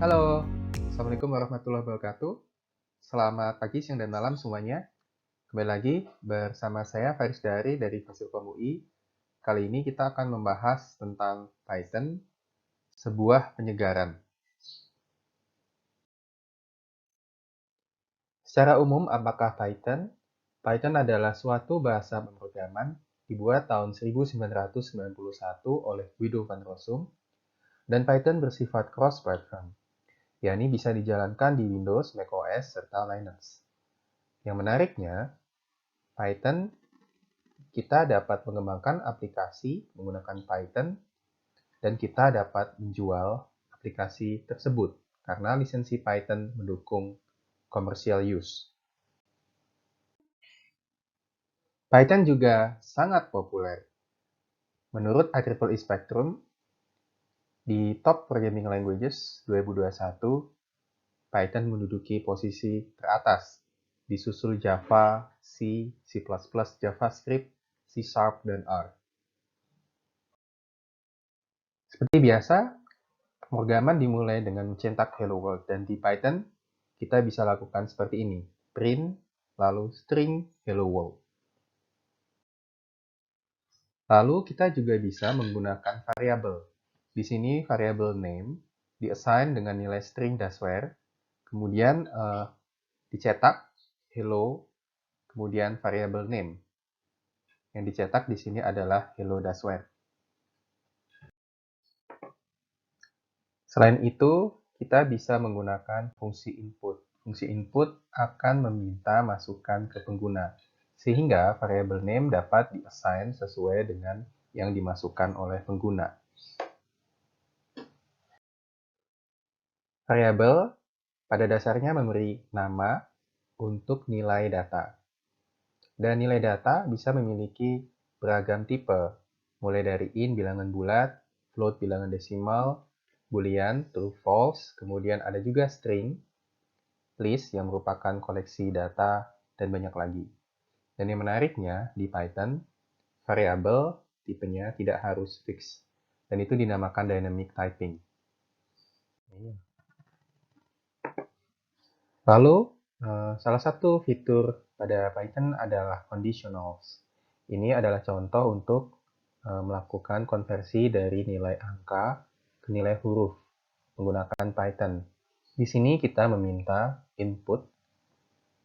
Halo, Assalamualaikum warahmatullahi wabarakatuh. Selamat pagi, siang, dan malam semuanya. Kembali lagi bersama saya Faris dari Fasilkom UI. Kali ini kita akan membahas tentang Python, sebuah penyegaran. Secara umum, apakah Python? Python adalah suatu bahasa pemrograman dibuat tahun 1991 oleh Guido van Rossum, dan Python bersifat cross-platform, yakni bisa dijalankan di Windows, macOS, serta Linux. Yang menariknya, Python, kita dapat mengembangkan aplikasi menggunakan Python dan kita dapat menjual aplikasi tersebut karena lisensi Python mendukung commercial use. Python juga sangat populer. Menurut IEEE Spectrum, di Top Programming Languages 2021, Python menduduki posisi teratas, disusul Java, C, C++, JavaScript, C#, dan R. Seperti biasa, pemrograman dimulai dengan mencetak Hello World, dan di Python kita bisa lakukan seperti ini. Print, lalu string Hello World. Lalu kita juga bisa menggunakan variabel. Di sini variabel name diassign dengan nilai string dasware, kemudian dicetak hello, kemudian variabel name. Yang dicetak di sini adalah hello dasware. Selain itu, kita bisa menggunakan fungsi input. Fungsi input akan meminta masukan ke pengguna, sehingga variabel name dapat diassign sesuai dengan yang dimasukkan oleh pengguna. Variabel pada dasarnya memberi nama untuk nilai data. Dan nilai data bisa memiliki beragam tipe, mulai dari int bilangan bulat, float bilangan desimal, boolean, true, false, kemudian ada juga string, list yang merupakan koleksi data, dan banyak lagi. Dan yang menariknya, di Python, variabel tipenya tidak harus fix, dan itu dinamakan dynamic typing. Lalu, salah satu fitur pada Python adalah conditionals. Ini adalah contoh untuk melakukan konversi dari nilai angka ke nilai huruf menggunakan Python. Di sini kita meminta input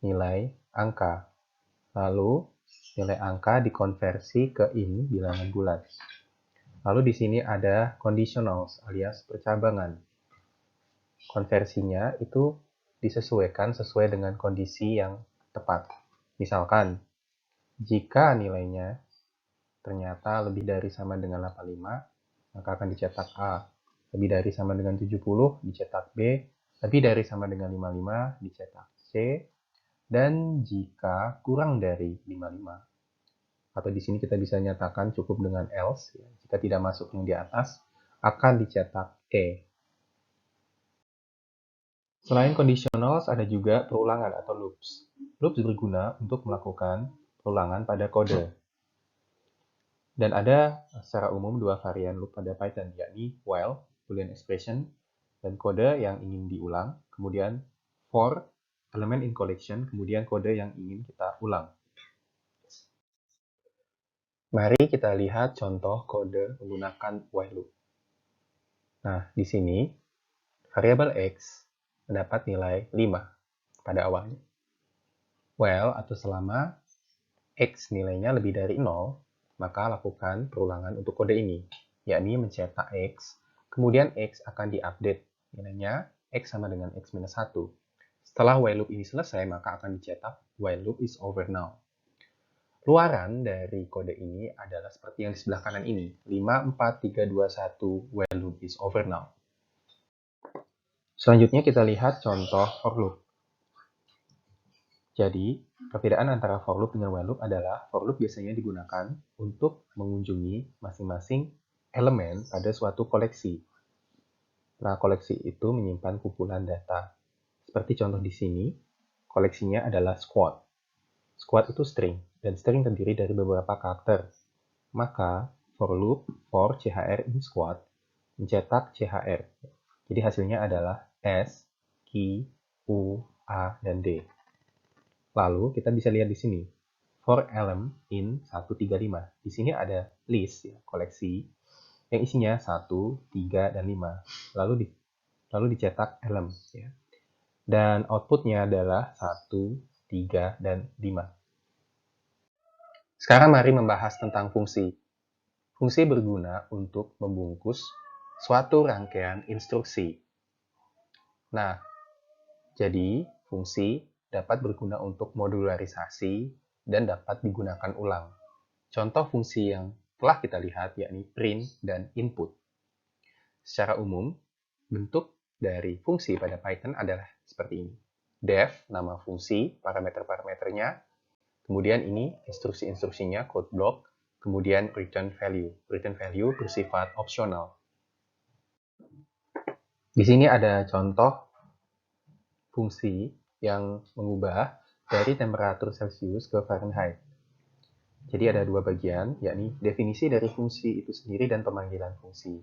nilai angka. Lalu, nilai angka dikonversi ke int bilangan bulat. Lalu di sini ada conditionals alias percabangan. Konversinya itu disesuaikan sesuai dengan kondisi yang tepat. Misalkan, jika nilainya ternyata lebih dari sama dengan 85, maka akan dicetak A. Lebih dari sama dengan 70, dicetak B. Lebih dari sama dengan 55, dicetak C. Dan jika kurang dari 55, atau di sini kita bisa nyatakan cukup dengan else, ya, jika tidak masuk yang di atas, akan dicetak E. Selain conditionals, ada juga perulangan atau loops. Loops berguna untuk melakukan perulangan pada kode. Dan ada secara umum dua varian loop pada Python, yakni while, boolean expression, dan kode yang ingin diulang, kemudian for, element in collection, kemudian kode yang ingin kita ulang. Mari kita lihat contoh kode menggunakan while loop. Nah, di sini, variabel x mendapat nilai 5 pada awalnya. While atau selama x nilainya lebih dari 0, maka lakukan perulangan untuk kode ini, yakni mencetak x, kemudian x akan diupdate, nilainya x sama dengan x minus 1. Setelah while loop ini selesai, maka akan dicetak while loop is over now. Luaran dari kode ini adalah seperti yang di sebelah kanan ini, 5, 4, 3, 2, 1, while loop is over now. Selanjutnya kita lihat contoh for loop. Jadi, perbedaan antara for loop dengan while loop adalah for loop biasanya digunakan untuk mengunjungi masing-masing elemen pada suatu koleksi. Nah, koleksi itu menyimpan kumpulan data. Seperti contoh di sini, koleksinya adalah squad. Squad itu string, dan string terdiri dari beberapa karakter. Maka, for loop for chr in squad mencetak chr. Jadi hasilnya adalah S, Q, U, A, dan D. Lalu kita bisa lihat di sini, for element in 135. Di sini ada list, ya, koleksi, yang isinya 1, 3, dan 5. Lalu dicetak element. Ya. Dan outputnya adalah 1, 3, dan 5. Sekarang mari membahas tentang fungsi. Fungsi berguna untuk membungkus suatu rangkaian instruksi. Nah, jadi fungsi dapat berguna untuk modularisasi dan dapat digunakan ulang. Contoh fungsi yang telah kita lihat yakni print dan input. Secara umum, bentuk dari fungsi pada Python adalah seperti ini. Def, nama fungsi, parameter-parameternya. Kemudian ini instruksi-instruksinya, code block. Kemudian return value. Return value bersifat opsional. Di sini ada contoh fungsi yang mengubah dari temperatur Celcius ke Fahrenheit. Jadi ada dua bagian, yakni definisi dari fungsi itu sendiri dan pemanggilan fungsi.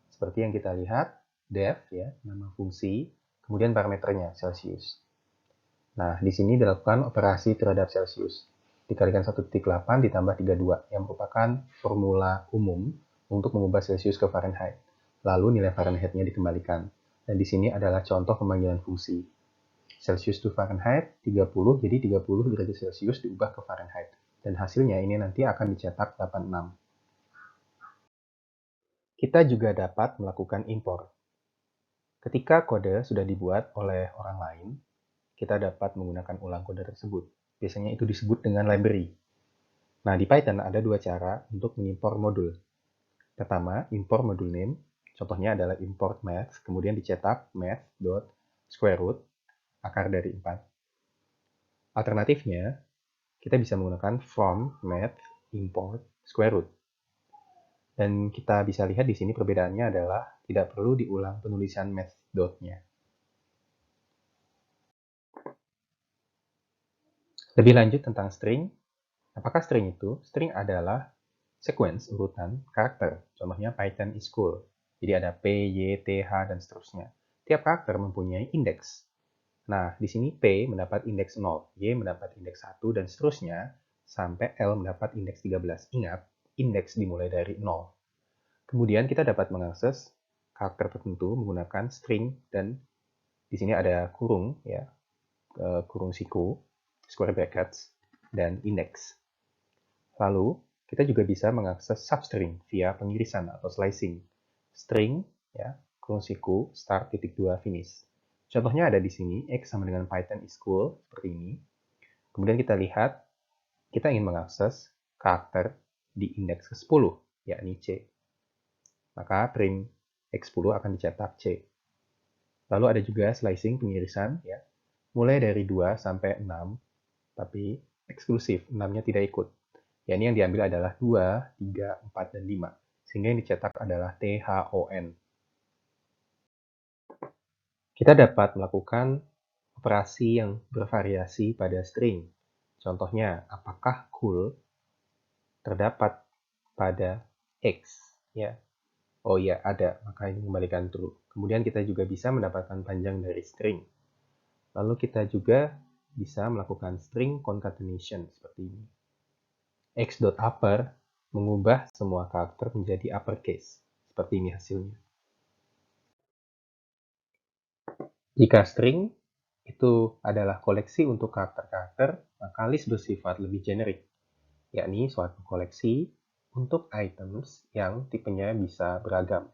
Seperti yang kita lihat, def, ya, nama fungsi, kemudian parameternya, Celcius. Nah, di sini dilakukan operasi terhadap Celcius. Dikalikan 1.8 ditambah 32, yang merupakan formula umum untuk mengubah Celcius ke Fahrenheit. Lalu nilai Fahrenheit-nya dikembalikan. Dan di sini adalah contoh pemanggilan fungsi. Celsius to Fahrenheit 30, jadi 30 derajat Celcius diubah ke Fahrenheit. Dan hasilnya ini nanti akan dicetak 86. Kita juga dapat melakukan impor. Ketika kode sudah dibuat oleh orang lain, kita dapat menggunakan ulang kode tersebut. Biasanya itu disebut dengan library. Nah, di Python ada dua cara untuk mengimpor modul. Pertama, import modul name. Contohnya adalah import math, kemudian dicetak math.square root, akar dari 4. Alternatifnya, kita bisa menggunakan from math import square root. Dan kita bisa lihat di sini perbedaannya adalah tidak perlu diulang penulisan math dot-nya. Lebih lanjut tentang string. Apakah string itu? String adalah sequence urutan karakter. Contohnya Python is cool. Jadi ada P, Y, T, H, dan seterusnya. Tiap karakter mempunyai indeks. Nah, di sini P mendapat indeks 0, Y mendapat indeks 1, dan seterusnya sampai L mendapat indeks 13. Ingat, indeks dimulai dari 0. Kemudian kita dapat mengakses karakter tertentu menggunakan string, dan di sini ada kurung, ya, kurung siku, square brackets, dan indeks. Lalu, kita juga bisa mengakses substring via pengirisan atau slicing. String, ya, kurung siku, start, titik 2, finish. Contohnya ada di sini, X sama dengan Python is cool, seperti ini. Kemudian kita lihat, kita ingin mengakses karakter di indeks ke-10, yakni C. Maka print X10 akan dicetak C. Lalu ada juga slicing, pengirisan, ya, mulai dari 2 sampai 6, tapi eksklusif, 6-nya tidak ikut. Yakni yang diambil adalah 2, 3, 4, dan 5. Sehingga yang dicetak adalah THON. Kita dapat melakukan operasi yang bervariasi pada string. Contohnya, apakah cool terdapat pada X? Ya. Oh ya, ada. Maka ini kembalikan true. Kemudian kita juga bisa mendapatkan panjang dari string. Lalu kita juga bisa melakukan string concatenation seperti ini. X.upper mengubah semua karakter menjadi uppercase. Seperti ini hasilnya. Jika string itu adalah koleksi untuk karakter-karakter, maka list bersifat lebih generik, yakni suatu koleksi untuk items yang tipenya bisa beragam.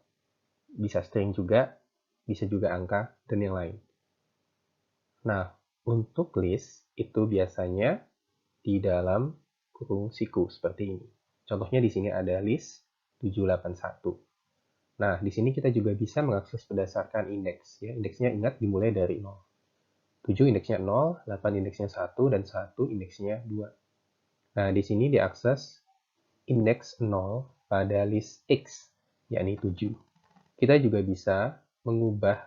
Bisa string juga, bisa juga angka, dan yang lain. Nah, untuk list itu biasanya di dalam kurung siku seperti ini. Contohnya di sini ada list 781. Nah, di sini kita juga bisa mengakses berdasarkan indeks. Ya. Indeksnya ingat dimulai dari 0. 7 indeksnya 0, 8 indeksnya 1, dan 1 indeksnya 2. Nah, di sini diakses indeks 0 pada list X, yakni 7. Kita juga bisa mengubah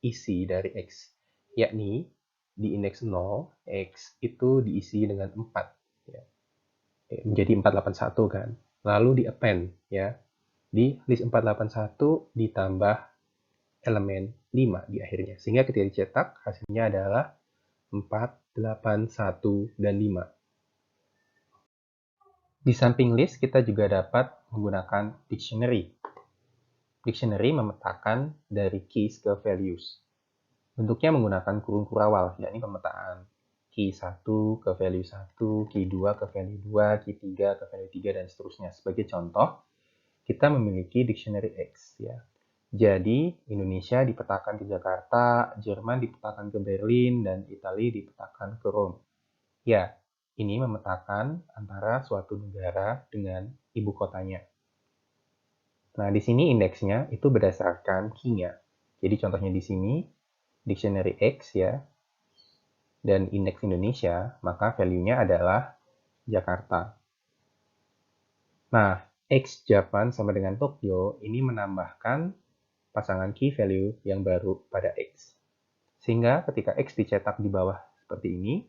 isi dari X, yakni di indeks 0, X itu diisi dengan 4. Ya. Menjadi 481 kan. Lalu di append, ya. Di list 481 ditambah elemen 5 di akhirnya. Sehingga ketika dicetak, hasilnya adalah 4, 8, 1, dan 5. Di samping list, kita juga dapat menggunakan dictionary. Dictionary memetakan dari keys ke values. Bentuknya menggunakan kurung kurawal, yakni pemetaan key 1 ke value 1, key 2 ke value 2, key 3 ke value 3, dan seterusnya. Sebagai contoh, kita memiliki dictionary X. Ya. Jadi, Indonesia dipetakan ke Jakarta, Jerman dipetakan ke Berlin, dan Italia dipetakan ke Rome. Ya, ini memetakan antara suatu negara dengan ibu kotanya. Nah, di sini indeksnya itu berdasarkan key-nya. Jadi, contohnya di sini, dictionary X ya, dan indeks Indonesia, maka value-nya adalah Jakarta. Nah, X Japan sama dengan Tokyo ini menambahkan pasangan key value yang baru pada X. Sehingga ketika X dicetak di bawah seperti ini,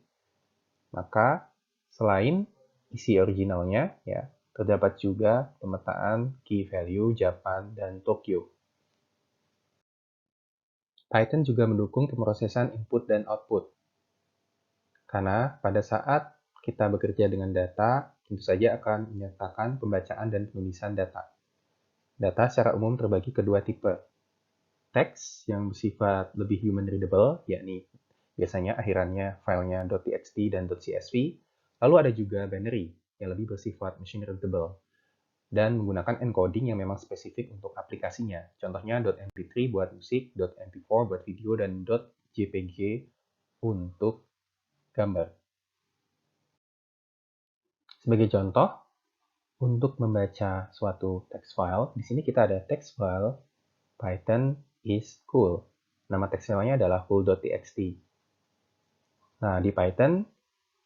maka selain isi originalnya, ya, terdapat juga pemetaan key value Japan dan Tokyo. Python juga mendukung pemrosesan input dan output. Karena pada saat kita bekerja dengan data, tentu saja akan menyertakan pembacaan dan penulisan data. Data secara umum terbagi ke dua tipe. Teks yang bersifat lebih human readable, yakni biasanya akhirannya filenya .txt dan .csv. Lalu ada juga binary yang lebih bersifat machine readable dan menggunakan encoding yang memang spesifik untuk aplikasinya. Contohnya .mp3 buat musik, .mp4 buat video, dan .jpg untuk gambar. Sebagai contoh, untuk membaca suatu text file, di sini kita ada text file Python is cool. Nama text filenya adalah cool.txt. Nah, di Python,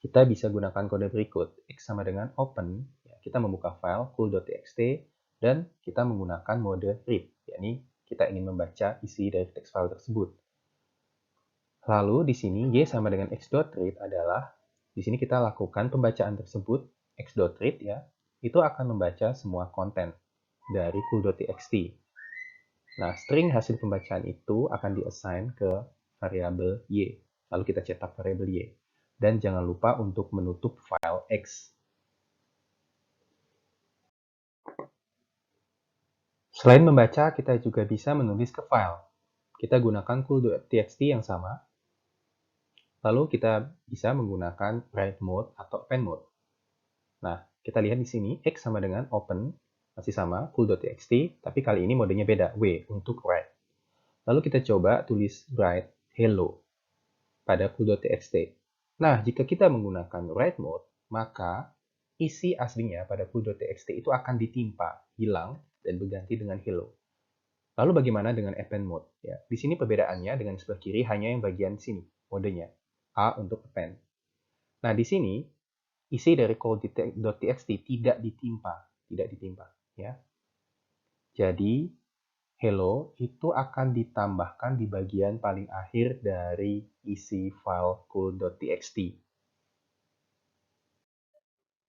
kita bisa gunakan kode berikut. X sama dengan open, ya, kita membuka file cool.txt, dan kita menggunakan mode read, yakni kita ingin membaca isi dari text file tersebut. Lalu di sini y sama dengan x.read adalah, di sini kita lakukan pembacaan tersebut, x.read ya, itu akan membaca semua konten dari cool.txt. Nah, string hasil pembacaan itu akan diassign ke variabel y. Lalu kita cetak variabel y. Dan jangan lupa untuk menutup file x. Selain membaca, kita juga bisa menulis ke file. Kita gunakan cool.txt yang sama. Lalu kita bisa menggunakan write mode atau append mode. Nah, kita lihat di sini x sama dengan open, masih sama, cool.txt, tapi kali ini modenya beda, w untuk write. Lalu kita coba tulis write hello pada cool.txt. Nah, jika kita menggunakan write mode, maka isi aslinya pada cool.txt itu akan ditimpa, hilang, dan berganti dengan hello. Lalu bagaimana dengan append mode? Ya, di sini perbedaannya dengan sebelah kiri hanya yang bagian sini, modenya. A untuk append. Nah, di sini isi dari cool.txt tidak ditimpa, ya. Jadi hello itu akan ditambahkan di bagian paling akhir dari isi file cool.txt.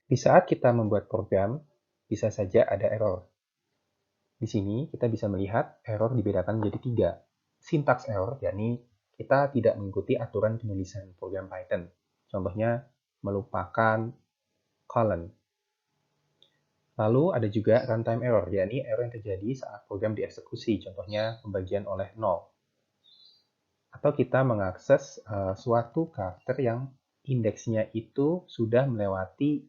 Di saat kita membuat program, bisa saja ada error. Di sini kita bisa melihat error dibedakan menjadi 3. Syntax error, yakni kita tidak mengikuti aturan penulisan program Python. Contohnya melupakan colon. Lalu ada juga runtime error, yakni error yang terjadi saat program dieksekusi, contohnya pembagian oleh 0. Atau kita mengakses suatu karakter yang indeksnya itu sudah melewati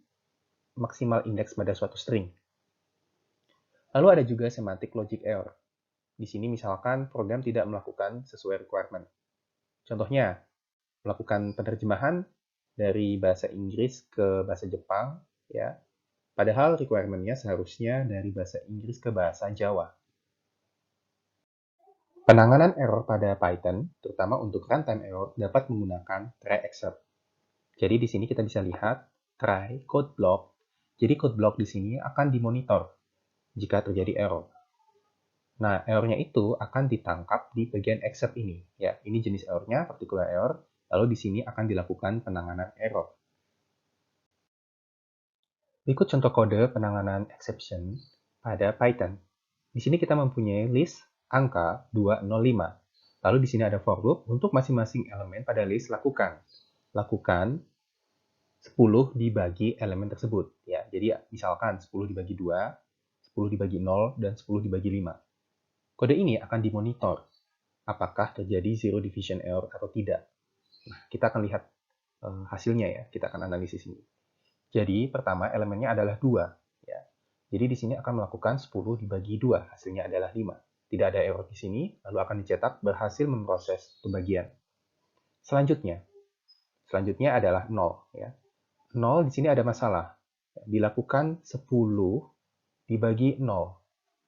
maksimal indeks pada suatu string. Lalu ada juga semantic logic error. Di sini misalkan program tidak melakukan sesuai requirement. Contohnya, melakukan penerjemahan dari bahasa Inggris ke bahasa Jepang, ya. Padahal requirement-nya seharusnya dari bahasa Inggris ke bahasa Jawa. Penanganan error pada Python, terutama untuk runtime error, dapat menggunakan try except. Jadi di sini kita bisa lihat try code block. Jadi code block di sini akan dimonitor jika terjadi error. Nah, error-nya itu akan ditangkap di bagian except ini. Ya, ini jenis error-nya, particular error. Lalu di sini akan dilakukan penanganan error. Berikut contoh kode penanganan exception pada Python. Di sini kita mempunyai list angka 205. Lalu di sini ada for loop untuk masing-masing elemen pada list lakukan 10 dibagi elemen tersebut. Ya, jadi misalkan 10 dibagi 2, 10 dibagi 0, dan 10 dibagi 5. Kode ini akan dimonitor apakah terjadi zero division error atau tidak. Nah, kita akan lihat hasilnya ya, kita akan analisis ini. Jadi, pertama elemennya adalah 2. Ya. Jadi, di sini akan melakukan 10 dibagi 2, hasilnya adalah 5. Tidak ada error di sini, lalu akan dicetak berhasil memproses pembagian. Selanjutnya adalah 0. Ya. 0 di sini ada masalah. Dilakukan 10 dibagi 0.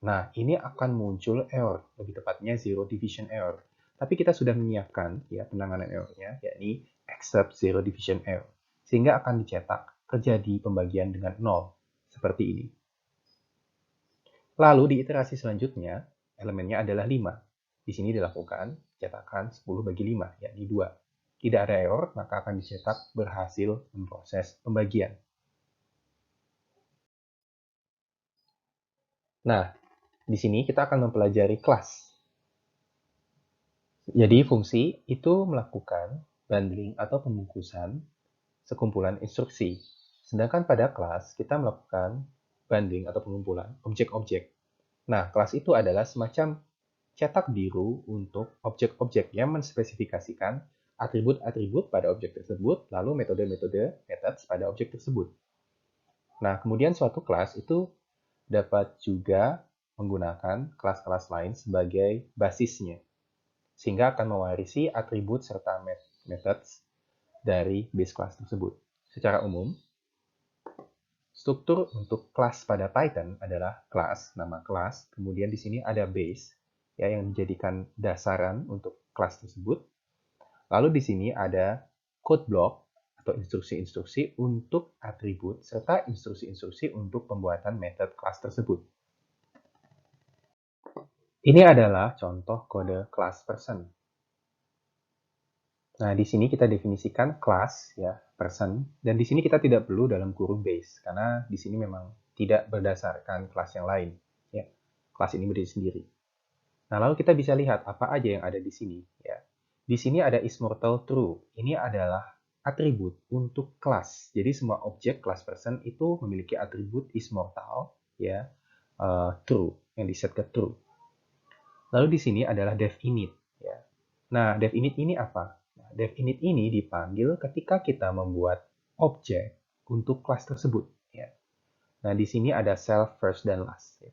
Nah, ini akan muncul error, lebih tepatnya zero division error. Tapi kita sudah menyiapkan ya penanganan errornya, yakni except zero division error. Sehingga akan dicetak terjadi pembagian dengan 0, seperti ini. Lalu di iterasi selanjutnya, elemennya adalah 5. Di sini dilakukan cetakan 10 bagi 5, yakni 2. Tidak ada error, maka akan dicetak berhasil memproses pembagian. Nah, di sini kita akan mempelajari kelas. Jadi fungsi itu melakukan bundling atau pembungkusan sekumpulan instruksi. Sedangkan pada kelas kita melakukan bundling atau pengumpulan objek-objek. Nah, kelas itu adalah semacam cetak biru untuk objek-objek yang menspesifikasikan atribut-atribut pada objek tersebut, lalu metode-metode methods pada objek tersebut. Nah, kemudian suatu kelas itu dapat juga menggunakan kelas-kelas lain sebagai basisnya, sehingga akan mewarisi atribut serta methods dari base class tersebut. Secara umum, struktur untuk kelas pada Python adalah kelas, nama kelas, kemudian di sini ada base, ya, yang dijadikan dasaran untuk kelas tersebut. Lalu di sini ada code block atau instruksi-instruksi untuk atribut, serta instruksi-instruksi untuk pembuatan method kelas tersebut. Ini adalah contoh kode class person. Nah, di sini kita definisikan kelas, ya, person, dan di sini kita tidak perlu dalam kurung base, karena di sini memang tidak berdasarkan kelas yang lain. Ya. Kelas ini berdiri sendiri. Nah, lalu kita bisa lihat apa aja yang ada di sini. Ya. Di sini ada isMortal True. Ini adalah atribut untuk kelas. Jadi semua objek kelas person itu memiliki atribut isMortal, ya, true, yang diset ke true. Lalu di sini adalah definite. Ya. Nah, definite ini apa? Nah, definite ini dipanggil ketika kita membuat objek untuk kelas tersebut. Ya. Nah, di sini ada self, first, dan last. Ya.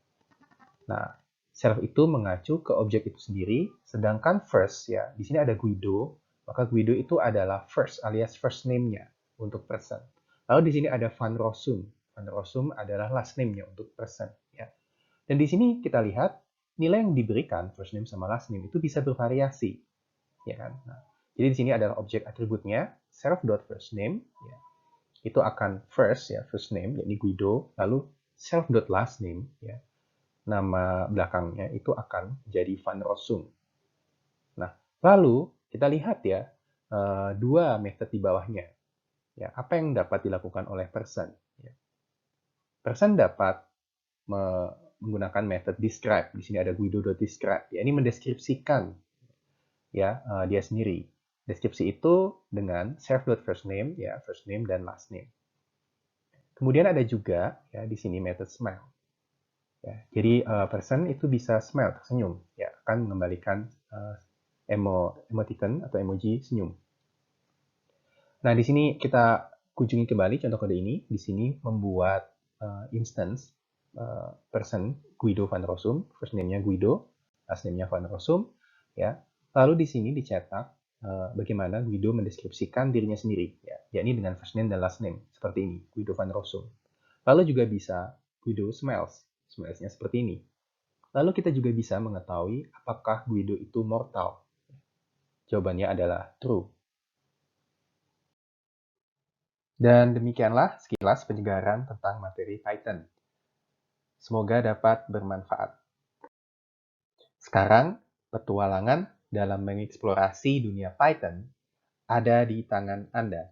Nah, self itu mengacu ke objek itu sendiri, sedangkan first, ya, di sini ada Guido, maka Guido itu adalah first alias first name-nya untuk person. Lalu di sini ada Van Rossum. Van Rossum adalah last name-nya untuk person. Ya. Dan di sini kita lihat nilai yang diberikan first name sama last name itu bisa bervariasi, ya kan? Nah, jadi di sini adalah objek atributnya self.firstName, ya. Itu akan first, ya, first name, yakni Guido, lalu self.lastName, ya, nama belakangnya itu akan jadi Van Rossum. Nah, lalu kita lihat ya dua method di bawahnya. Ya, apa yang dapat dilakukan oleh person? Ya. Person dapat menggunakan method describe. Di sini ada guido.describe. Ya, ini mendeskripsikan, ya, dia sendiri. Deskripsi itu dengan self.firstName, ya, first name dan last name. Kemudian ada juga, ya, di sini method smile. Ya, jadi person itu bisa smile, tersenyum, ya, akan mengembalikan emoticon atau emoji senyum. Nah, di sini kita kunjungi kembali contoh kode ini. Di sini membuat instance person Guido Van Rossum, first name-nya Guido, last name-nya Van Rossum, ya. Lalu di sini dicetak bagaimana Guido mendeskripsikan dirinya sendiri, ya, yakni dengan first name dan last name, seperti ini, Guido Van Rossum. Lalu juga bisa Guido smiles, smilesnya seperti ini. Lalu kita juga bisa mengetahui apakah Guido itu mortal. Jawabannya adalah true. Dan demikianlah sekilas penyegaran tentang materi Python. Semoga dapat bermanfaat. Sekarang, petualangan dalam mengeksplorasi dunia Python ada di tangan Anda.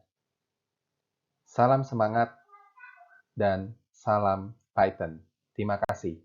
Salam semangat dan salam Python. Terima kasih.